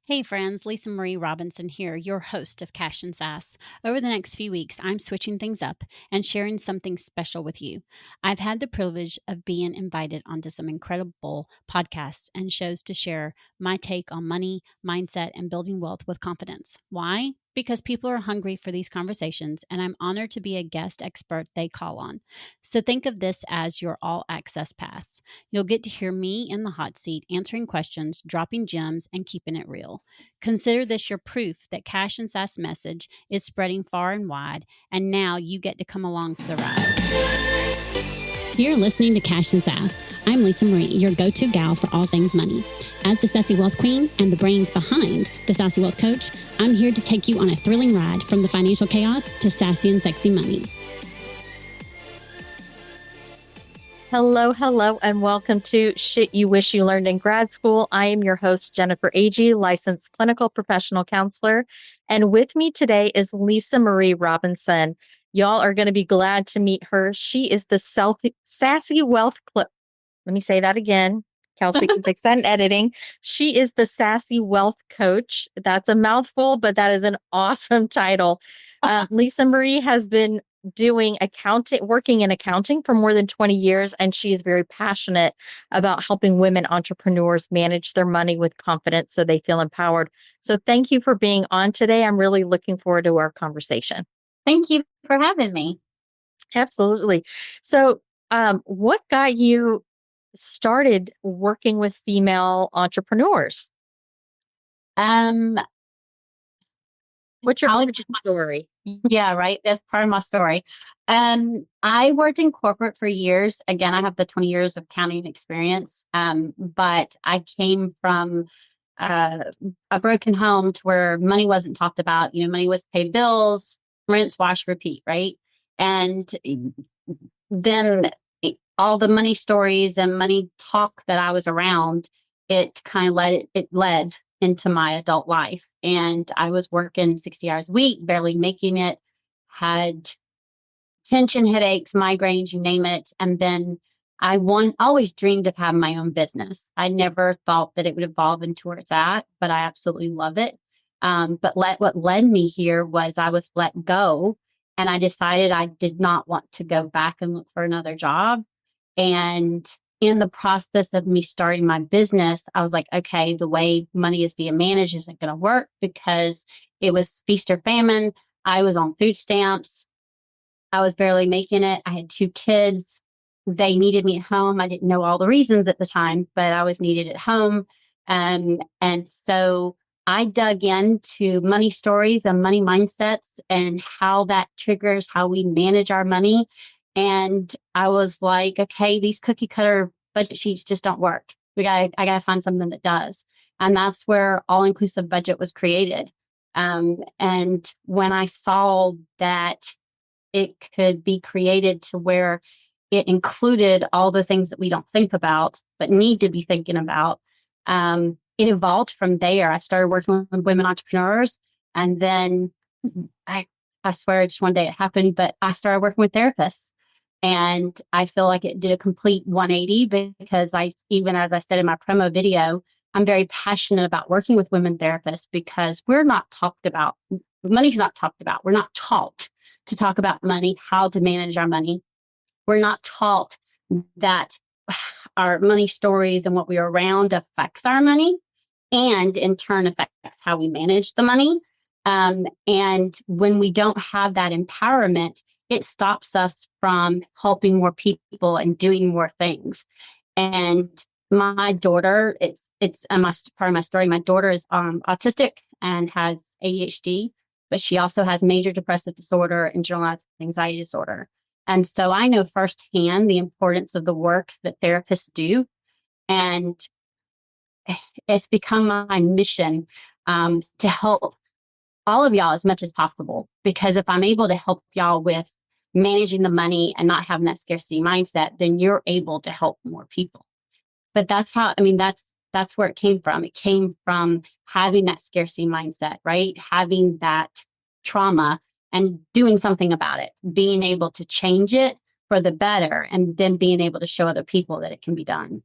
Hey friends, Lisa Marie Robinson here, your host of Cash and Sass. Over the next few weeks, I'm switching things up and sharing something special with you. I've had the privilege of being invited onto some incredible podcasts and shows to share my take on money, mindset, and building wealth with confidence. Why? Because people are hungry for these conversations, and I'm honored to be a guest expert they call on. So think of this as your all access pass. You'll get to hear me in the hot seat answering questions, dropping gems, and keeping it real. Consider this your proof that Cash and Sass message is spreading far and wide, and now you get to come along for the ride. You're listening to Cash and Sass. I'm Lisa Marie, your go-to gal for all things money. As the Sassy Wealth Queen and the brains behind the Sassy Wealth Coach, I'm here to take you on a thrilling ride from the financial chaos to sassy and sexy money. Hello, and welcome to Shit You Wish You Learned in Grad School. I am your host, Jennifer Agee, licensed clinical professional counselor. And with me today is Lisa Marie Robinson. Y'all are going to be glad to meet her. She is the Sassy Wealth Let me say that again. Kelsey can fix that in editing. She is the Sassy Wealth Coach. That's a mouthful, but that is an awesome title. Lisa Marie has been working in accounting for more than 20 years, and she is very passionate about helping women entrepreneurs manage their money with confidence so they feel empowered. So thank you for being on today. I'm really looking forward to our conversation. Thank you for having me. Absolutely. So, what got you started working with female entrepreneurs? What's your origin story? Yeah, right. That's part of my story. I worked in corporate for years. Again, I have the 20 years of accounting experience. But I came from a broken home to where money wasn't talked about. Money was pay bills, rinse, wash, repeat, right? And then all the money stories and money talk that I was around, it kind of led into my adult life. And I was working 60 hours a week, barely making it, had tension headaches, migraines, you name it. And then I always dreamed of having my own business. I never thought that it would evolve into where it's at, but I absolutely love it. But what led me here was I was let go, and I decided I did not want to go back and look for another job. And in the process of me starting my business, I was like, okay, the way money is being managed isn't going to work, because it was feast or famine. I was on food stamps. I was barely making it. I had 2 kids. They needed me at home. I didn't know all the reasons at the time, but I was needed at home. And so I dug into money stories and money mindsets and how that triggers how we manage our money. And I was like, okay, these cookie cutter budget sheets just don't work. I got to find something that does. And that's where all-inclusive budget was created. And when I saw that it could be created to where it included all the things that we don't think about, but need to be thinking about, it evolved from there. I started working with women entrepreneurs, and then I swear just one day it happened, but I started working with therapists. And I feel like it did a complete 180, because even as I said in my promo video, I'm very passionate about working with women therapists, because we're not talked about. Money's not talked about. We're not taught to talk about money, how to manage our money. We're not taught that our money stories and what we're around affects our money, and in turn affects how we manage the money. And when we don't have that empowerment, it stops us from helping more people and doing more things. And my daughter, it's part of my story. My daughter is autistic and has ADHD, but she also has major depressive disorder and generalized anxiety disorder. And so I know firsthand the importance of the work that therapists do. And it's become my mission to help all of y'all as much as possible, because if I'm able to help y'all with managing the money and not having that scarcity mindset, then you're able to help more people. But that's where it came from. It came from having that scarcity mindset, right? Having that trauma and doing something about it, being able to change it for the better, and then being able to show other people that it can be done.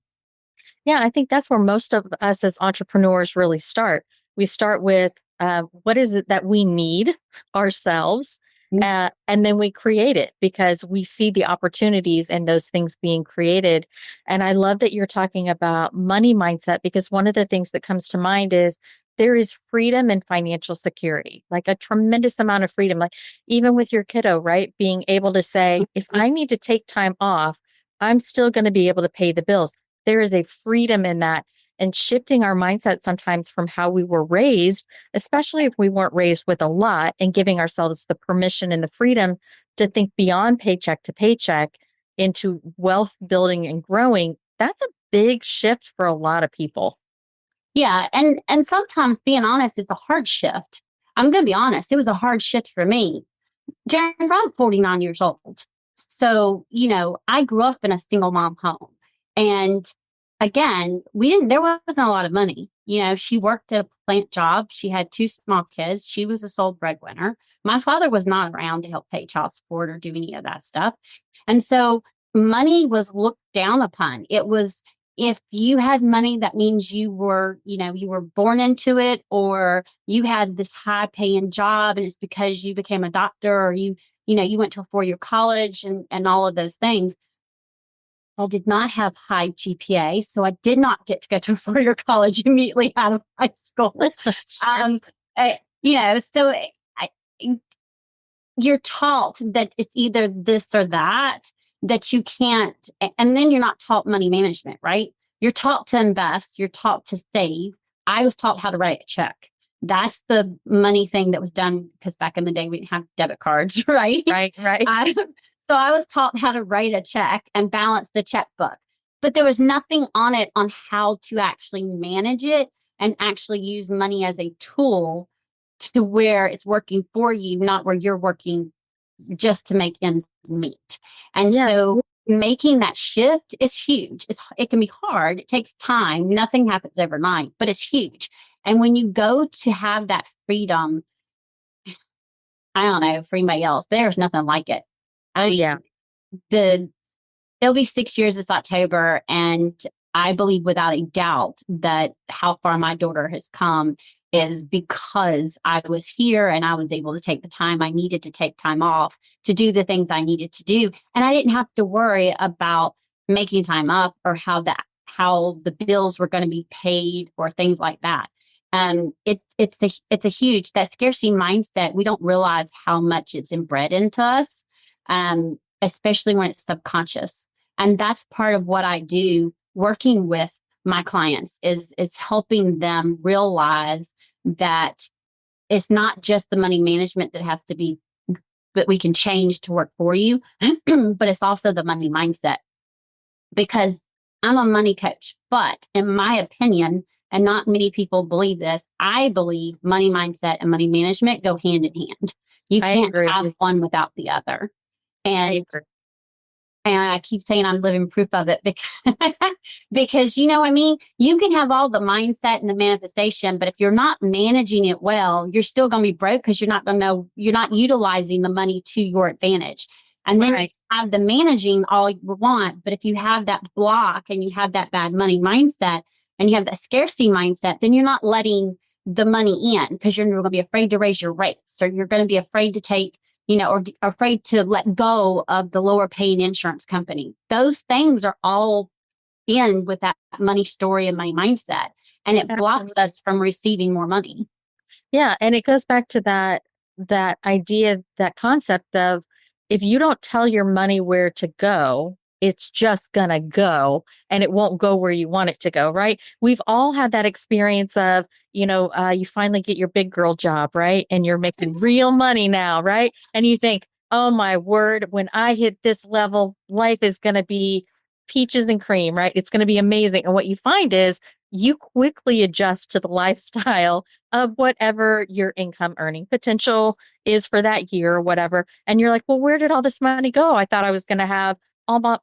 Yeah, I think that's where most of us as entrepreneurs really start. We start with what is it that we need ourselves? And then we create it because we see the opportunities and those things being created. And I love that you're talking about money mindset, because one of the things that comes to mind is there is freedom and financial security, like a tremendous amount of freedom. Like even with your kiddo, right? Being able to say, if I need to take time off, I'm still going to be able to pay the bills. There is a freedom in that, and shifting our mindset sometimes from how we were raised, especially if we weren't raised with a lot, and giving ourselves the permission and the freedom to think beyond paycheck to paycheck into wealth building and growing. That's a big shift for a lot of people. Yeah. And sometimes being honest, it's a hard shift. I'm going to be honest. It was a hard shift for me. Jennifer, I'm 49 years old. So, I grew up in a single mom home. And again, there wasn't a lot of money. She worked at a plant job. She had two small kids. She was a sole breadwinner. My father was not around to help pay child support or do any of that stuff. And so money was looked down upon. It was, if you had money, that means you were born into it, or you had this high paying job, and it's because you became a doctor, or you went to a 4-year college and all of those things. I did not have high GPA, so I did not get to go to a 4-year college immediately out of high school. So you're taught that it's either this or that you can't, and then you're not taught money management, right? You're taught to invest, you're taught to save. I was taught how to write a check. That's the money thing that was done, because back in the day, we didn't have debit cards, right? Right. So I was taught how to write a check and balance the checkbook, but there was nothing on it on how to actually manage it and actually use money as a tool to where it's working for you, not where you're working just to make ends meet. And so making that shift is huge. It can be hard. It takes time. Nothing happens overnight, but it's huge. And when you go to have that freedom, I don't know, for anybody else, there's nothing like it. It'll be 6 years this October, and I believe without a doubt that how far my daughter has come is because I was here and I was able to take the time I needed to take time off to do the things I needed to do. And I didn't have to worry about making time up or how the bills were going to be paid or things like that. It's a huge, that scarcity mindset. We don't realize how much it's inbred into us, especially when it's subconscious. And that's part of what I do working with my clients is helping them realize that it's not just the money management that has to be, that we can change to work for you, but it's also the money mindset. Because I'm a money coach, but in my opinion, and not many people believe this, I believe money mindset and money management go hand in hand. You can't have one without the other. And I keep saying I'm living proof of it because you know what I mean? You can have all the mindset and the manifestation, but if you're not managing it well, you're still going to be broke because you're not utilizing the money to your advantage. And then you have the managing all you want. But if you have that block and you have that bad money mindset and you have that scarcity mindset, then you're not letting the money in because you're going to be afraid to raise your rates, or you're going to be afraid to take, or afraid to let go of the lower paying insurance company. Those things are all in with that money story and money mindset. And it blocks us from receiving more money. Yeah. And it goes back to that idea, that concept of, if you don't tell your money where to go, it's just going to go, and it won't go where you want it to go, right? We've all had that experience of, you finally get your big girl job, right? And you're making real money now, right? And you think, oh my word, when I hit this level, life is going to be peaches and cream, right? It's going to be amazing. And what you find is you quickly adjust to the lifestyle of whatever your income earning potential is for that year or whatever. And you're like, well, where did all this money go? I thought I was going to have all my,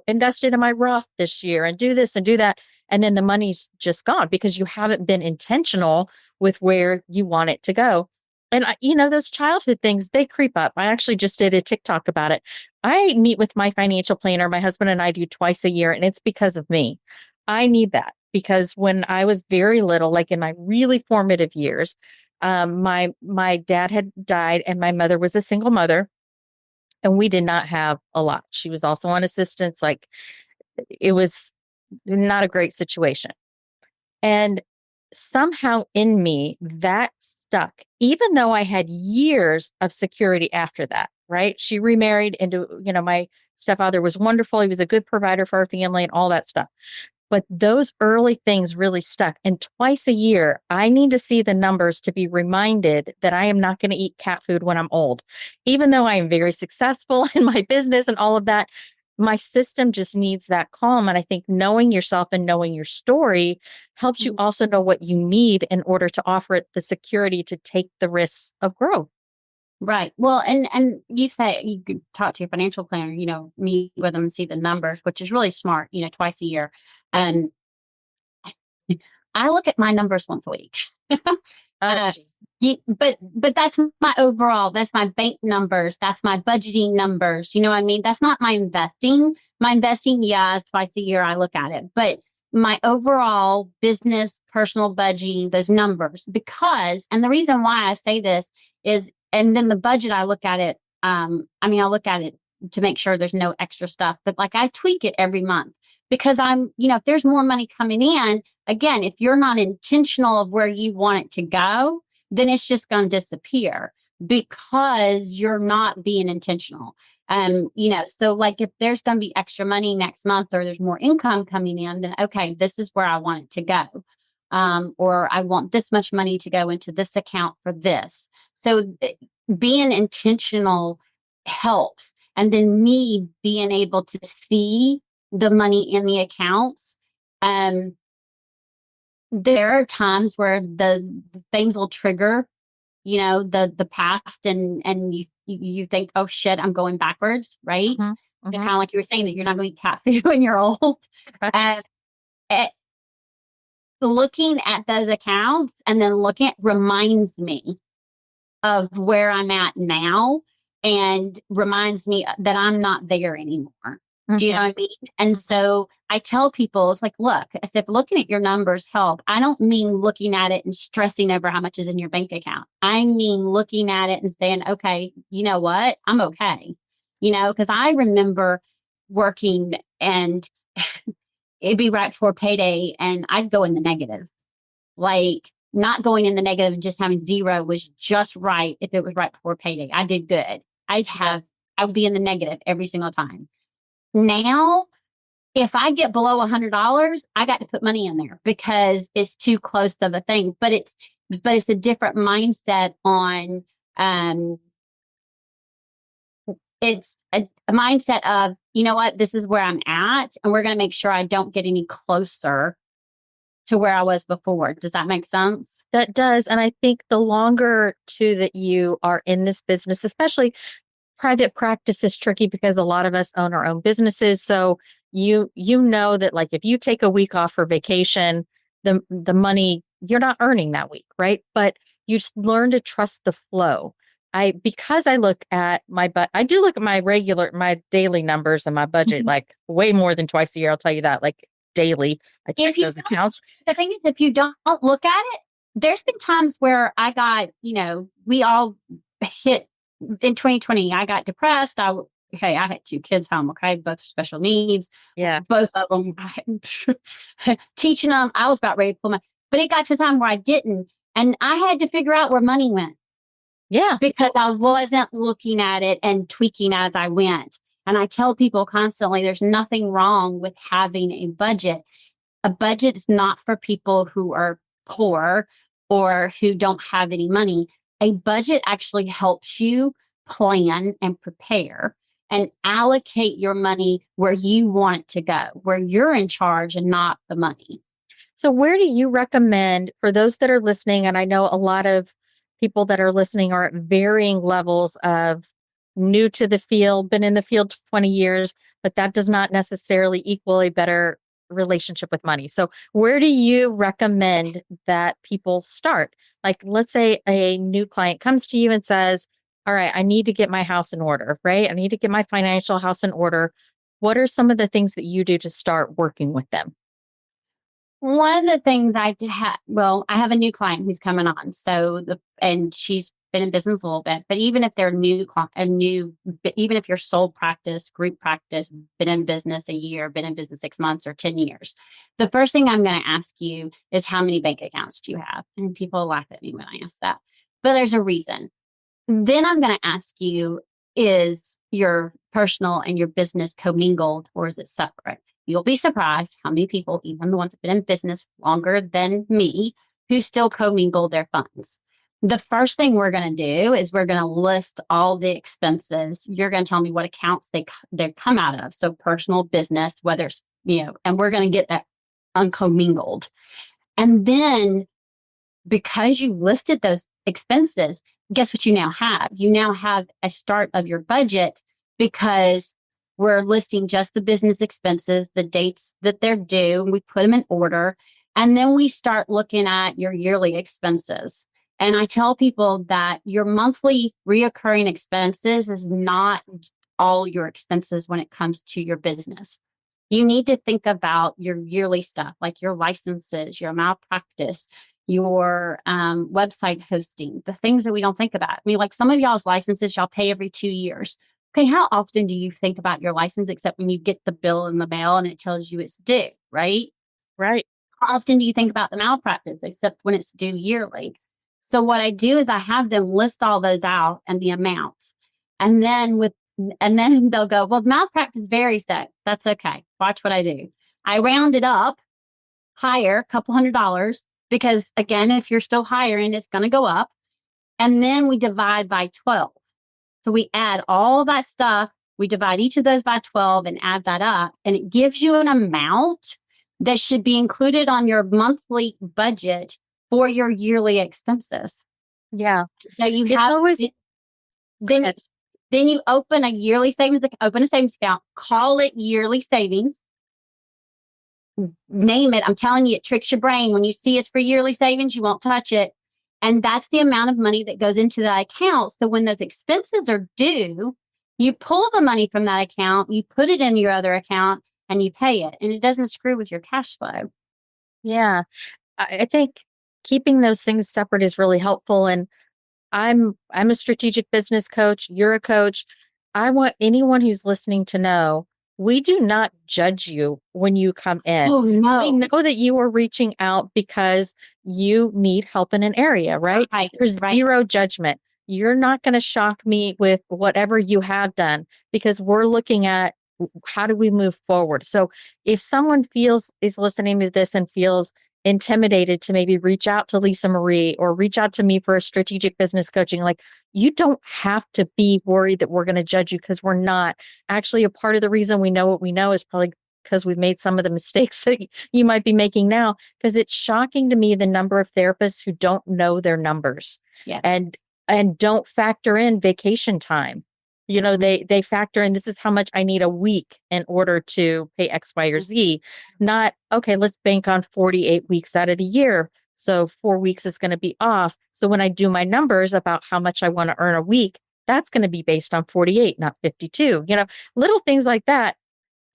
invested in my Roth this year and do this and do that. And then the money's just gone because you haven't been intentional with where you want it to go. And, those childhood things, they creep up. I actually just did a TikTok about it. I meet with my financial planner. My husband and I do twice a year, and it's because of me. I need that. because when I was very little, like in my really formative years, my dad had died and my mother was a single mother, and we did not have a lot. She was also on assistance. Like, it was not a great situation. And somehow in me that stuck, even though I had years of security after that, right? She remarried into, my stepfather was wonderful. He was a good provider for our family and all that stuff. But those early things really stuck. And twice a year, I need to see the numbers to be reminded that I am not going to eat cat food when I'm old. Even though I am very successful in my business and all of that, my system just needs that calm. And I think knowing yourself and knowing your story helps you also know what you need in order to offer it the security to take the risks of growth. Right. Well, and you say you could talk to your financial planner, meet with them and see the numbers, which is really smart, twice a year. And I look at my numbers once a week. But that's my overall, that's my bank numbers. That's my budgeting numbers. You know what I mean? That's not my investing. My investing, is twice a year I look at it. But my overall business, personal budgeting, those numbers, and the reason why I say this is, and then the budget, I look at it. I look at it to make sure there's no extra stuff, but like I tweak it every month because if there's more money coming in, again, if you're not intentional of where you want it to go, then it's just going to disappear because you're not being intentional. So like if there's going to be extra money next month or there's more income coming in, then okay, this is where I want it to go. Or I want this much money to go into this account for this. So being intentional helps. And then me being able to see the money in the accounts. There are times where the things will trigger, the past and you think, oh shit, I'm going backwards, right? Mm-hmm. Kind of like you were saying that you're not going to eat cat food when you're old. Looking at those accounts and then reminds me of where I'm at now and reminds me that I'm not there anymore. Mm-hmm. Do you know what I mean? And so I tell people, it's like, look, as if looking at your numbers help. I don't mean looking at it and stressing over how much is in your bank account. I mean looking at it and saying, okay, you know what? I'm okay. Because I remember working and it'd be right before payday and I'd go in the negative. Like not going in the negative and just having zero was just right if it was right before payday. I did good. I would be in the negative every single time. Now, if I get below $100, I got to put money in there because it's too close of a thing. But it's a different mindset on it's a mindset of, you know what, this is where I'm at, and we're going to make sure I don't get any closer to where I was before. Does that make sense? That does. And I think the longer too that you are in this business, especially private practice is tricky because a lot of us own our own businesses. So you know that like if you take a week off for vacation, the money you're not earning that week, right? But you just learn to trust the flow. Because I look at I do look at my daily numbers and my budget like way more than twice a year. I'll tell you that, like daily. I check those accounts. The thing is, if you don't look at it, there's been times where I got, we all hit in 2020. I got depressed. I had 2 kids home. Okay. Both special needs. Yeah. Both of them teaching them. I was about ready to pull but it got to a time where I didn't. And I had to figure out where money went. Yeah. Because I wasn't looking at it and tweaking as I went. And I tell people constantly, there's nothing wrong with having a budget. A budget is not for people who are poor or who don't have any money. A budget actually helps you plan and prepare and allocate your money where you want it to go, where you're in charge and not the money. So where do you recommend for those that are listening? And I know a lot of people that are listening are at varying levels of new to the field, been in the field 20 years, but that does not necessarily equal a better relationship with money. So where do you recommend that people start? Like, let's say a new client comes to you and says, all right, I need to get my house in order, right? I need to get my financial house in order. What are some of the things that you do to start working with them? One of the things I have a new client who's coming on. And she's been in business a little bit, but even if they're even if you're sole practice, group practice, been in business a year, been in business 6 months or 10 years, the first thing I'm going to ask you is how many bank accounts do you have? And people laugh at me when I ask that, but there's a reason. Then I'm going to ask you, is your personal and your business commingled or is it separate? You'll be surprised how many people, even the ones that have been in business longer than me, who still commingle their funds. The first thing we're going to do is we're going to list all the expenses. You're going to tell me what accounts they come out of. So personal, business, whether it's, and we're going to get that uncommingled. And then because you listed those expenses, guess what you now have? You now have a start of your budget because we're listing just the business expenses, the dates that they're due, and we put them in order. And then we start looking at your yearly expenses. And I tell people that your monthly reoccurring expenses is not all your expenses when it comes to your business. You need to think about your yearly stuff, like your licenses, your malpractice, your website hosting, the things that we don't think about. I mean, like some of y'all's licenses, y'all pay every 2 years. Okay, how often do you think about your license except when you get the bill in the mail and it tells you it's due, right? Right. How often do you think about the malpractice except when it's due yearly? So what I do is I have them list all those out and the amounts. And then they'll go, well, malpractice varies though. That's okay. Watch what I do. I round it up higher, a couple $100, because again, if you're still hiring, it's going to go up. And then we divide by 12. So we add all that stuff. We divide each of those by 12 and add that up. And it gives you an amount that should be included on your monthly budget for your yearly expenses. Yeah. So you It's have always then you open a yearly savings, open a savings account, call it yearly savings. Name it. I'm telling you, it tricks your brain. When you see it's for yearly savings, you won't touch it. And that's the amount of money that goes into that account. So when those expenses are due, you pull the money from that account, you put it in your other account, and you pay it. And it doesn't screw with your cash flow. Yeah. I think keeping those things separate is really helpful. And I'm a strategic business coach. You're a coach. I want anyone who's listening to know we do not judge you when you come in. Oh, no. We know that you are reaching out because you need help in an area, right? Right, There's right. zero judgment. You're not going to shock me with whatever you have done because we're looking at how do we move forward. So if someone is listening to this and feels intimidated to maybe reach out to Lisa Marie or reach out to me for a strategic business coaching, like you don't have to be worried that we're going to judge you because we're not. Actually, a part of the reason we know what we know is probably because we've made some of the mistakes that you might be making now, because it's shocking to me the number of therapists who don't know their numbers and don't factor in vacation time. They factor in, this is how much I need a week in order to pay X, Y, or Z. Not, okay, let's bank on 48 weeks out of the year. So 4 weeks is going to be off. So when I do my numbers about how much I want to earn a week, that's going to be based on 48, not 52. Little things like that.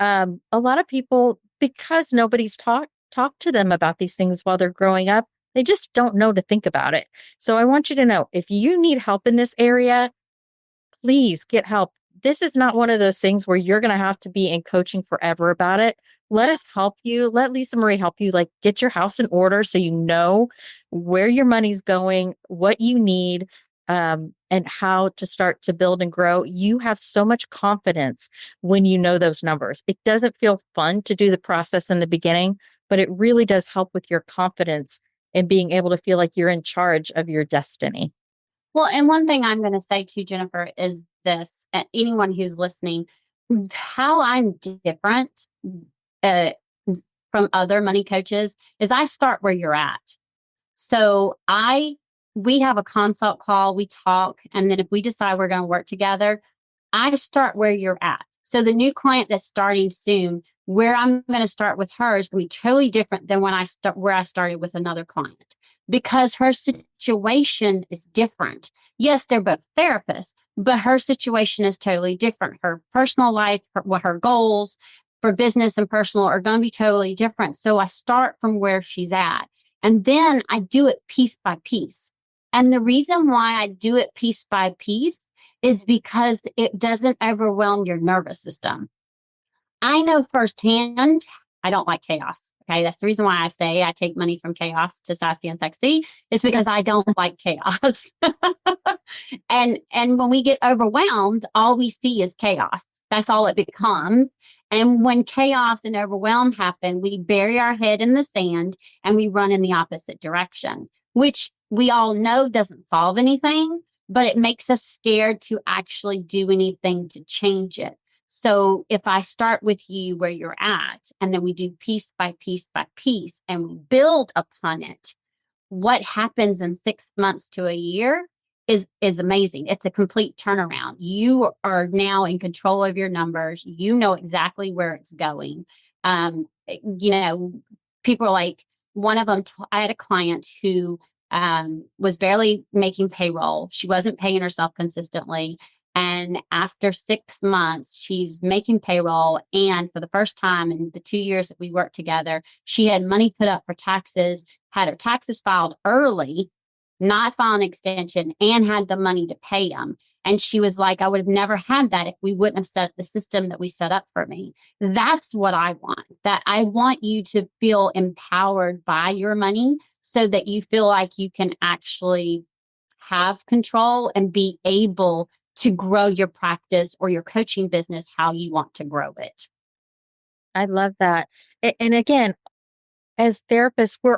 A lot of people, because nobody's talked to them about these things while they're growing up, they just don't know to think about it. So I want you to know, if you need help in this area, please get help. This is not one of those things where you're going to have to be in coaching forever about it. Let us help you. Let Lisa Marie help you, like get your house in order so you know where your money's going, what you need, and how to start to build and grow. You have so much confidence when you know those numbers. It doesn't feel fun to do the process in the beginning, but it really does help with your confidence and being able to feel like you're in charge of your destiny. Well, and one thing I'm going to say to Jennifer is this, and anyone who's listening, how I'm different uh, from other money coaches is I start where you're at. So we have a consult call, we talk, and then if we decide we're going to work together, I start where you're at. So the new client that's starting soon, where I'm going to start with her is going to be totally different than where I started with another client, because her situation is different. Yes, they're both therapists, but her situation is totally different. Her personal life, her goals, for business and personal are going to be totally different. So I start from where she's at, and then I do it piece by piece. And the reason why I do it piece by piece is because it doesn't overwhelm your nervous system. I know firsthand, I don't like chaos. Okay. That's the reason why I say I take money from chaos to sassy and sexy, is because I don't like chaos. And when we get overwhelmed, all we see is chaos. That's all it becomes. And when chaos and overwhelm happen, we bury our head in the sand and we run in the opposite direction, which we all know doesn't solve anything, but it makes us scared to actually do anything to change it. So if I start with you where you're at, and then we do piece by piece by piece, and we build upon it, what happens in 6 months to a year is amazing. It's a complete turnaround. You are now in control of your numbers. You know exactly where it's going. You know, people are like, one of them, I had a client who was barely making payroll. She wasn't paying herself consistently. And after 6 months, she's making payroll. And for the first time in the 2 years that we worked together, she had money put up for taxes, had her taxes filed early, not filed an extension, and had the money to pay them. And she was like, I would have never had that if we wouldn't have set the system that we set up for me. That's what I want. That I want you to feel empowered by your money so that you feel like you can actually have control and be able to grow your practice or your coaching business how you want to grow it. I love that. And again, as therapists, we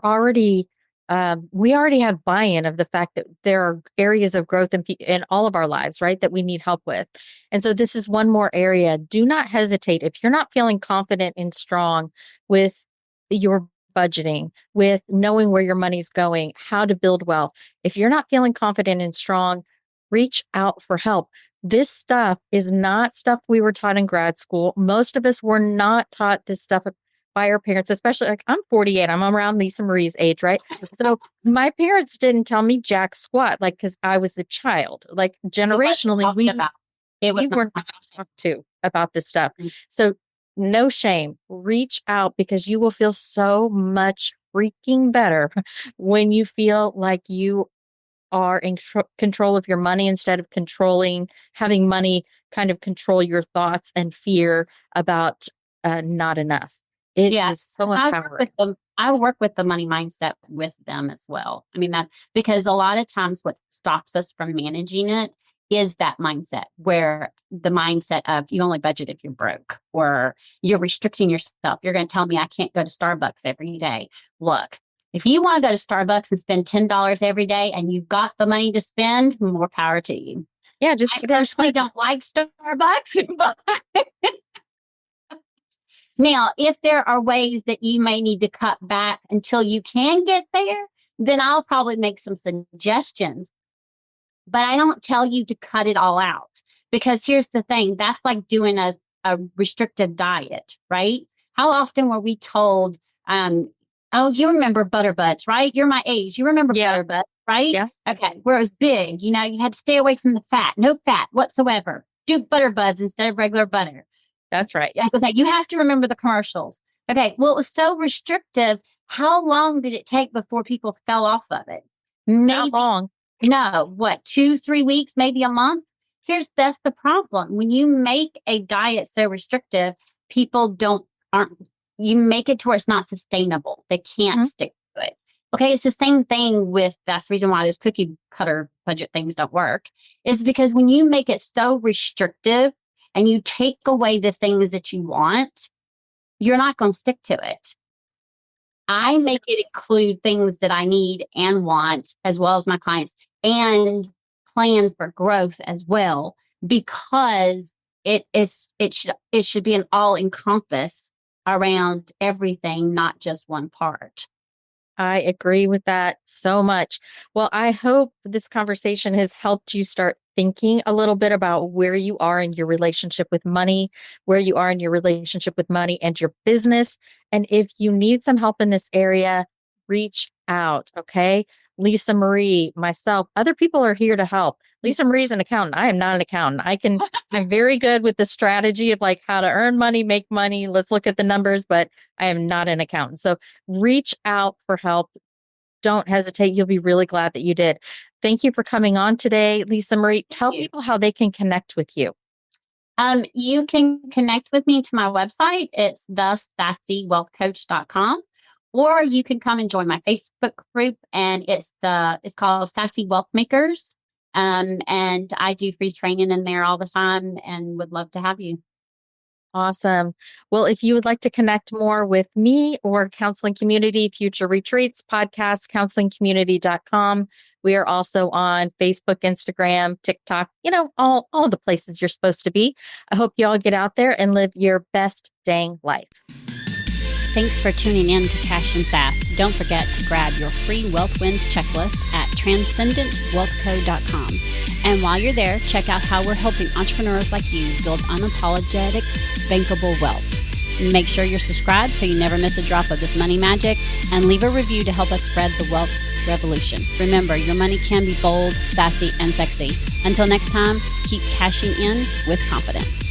already have buy-in of the fact that there are areas of growth in all of our lives, right, that we need help with. And so this is one more area. Do not hesitate. If you're not feeling confident and strong with your budgeting, with knowing where your money's going, how to build wealth, if you're not feeling confident and strong, reach out for help. This stuff is not stuff we were taught in grad school. Most of us were not taught this stuff by our parents, especially like I'm 48. I'm around Lisa Marie's age, right? So my parents didn't tell me jack squat, like, because I was a child. Like generationally, we were not talked to about this stuff. Mm-hmm. So no shame. Reach out, because you will feel so much freaking better when you feel like you are in control of your money instead of having money kind of control your thoughts and fear about not enough. It is so empowering. I work with the money mindset with them as well. I mean, that because a lot of times what stops us from managing it is that mindset, where the mindset of you only budget if you're broke, or you're restricting yourself. You're going to tell me I can't go to Starbucks every day. Look, if you want to go to Starbucks and spend $10 every day and you've got the money to spend, more power to you. Yeah, I personally don't like Starbucks, but now, if there are ways that you may need to cut back until you can get there, then I'll probably make some suggestions. But I don't tell you to cut it all out, because here's the thing. That's like doing a restrictive diet, right? How often were we told, oh, you remember butter butts, right? You're my age. You remember butter butts, right? Yeah. Okay. Where it was big, you had to stay away from the fat, no fat whatsoever. Do butter buds instead of regular butter. That's right. I was like, you have to remember the commercials. Okay. Well, it was so restrictive. How long did it take before people fell off of it? Not long. No, 2-3 weeks, maybe a month. That's the problem. When you make a diet so restrictive, people you make it to where it's not sustainable. They can't stick to it. Okay. It's the same thing that's the reason why those cookie cutter budget things don't work, is because when you make it so restrictive and you take away the things that you want, you're not going to stick to it. I make it include things that I need and want, as well as my clients, and plan for growth as well, because it should be an all encompass around everything, not just one part. I agree with that so much. Well, I hope this conversation has helped you start thinking a little bit about where you are in your relationship with money, where you are in your relationship with money and your business. And if you need some help in this area, reach out. Okay. Lisa Marie, myself, other people are here to help. Lisa Marie's an accountant. I am not an accountant. I'm very good with the strategy of like how to earn money, make money. Let's look at the numbers, but I am not an accountant. So reach out for help. Don't hesitate. You'll be really glad that you did. Thank you for coming on today, Lisa Marie. Tell people how they can connect with you. You can connect with me to my website. It's thesassywealthcoach.com. Or you can come and join my Facebook group, and it's called Sassy Wealth Makers. And I do free training in there all the time and would love to have you. Awesome. Well, if you would like to connect more with me or Counseling Community, future retreats, podcasts, counselingcommunity.com. We are also on Facebook, Instagram, TikTok, all the places you're supposed to be. I hope you all get out there and live your best dang life. Thanks for tuning in to Cash and Sass. Don't forget to grab your free Wealth Wins checklist at transcendentwealthco.com. And while you're there, check out how we're helping entrepreneurs like you build unapologetic, bankable wealth. Make sure you're subscribed so you never miss a drop of this money magic, and leave a review to help us spread the wealth revolution. Remember, your money can be bold, sassy, and sexy. Until next time, keep cashing in with confidence.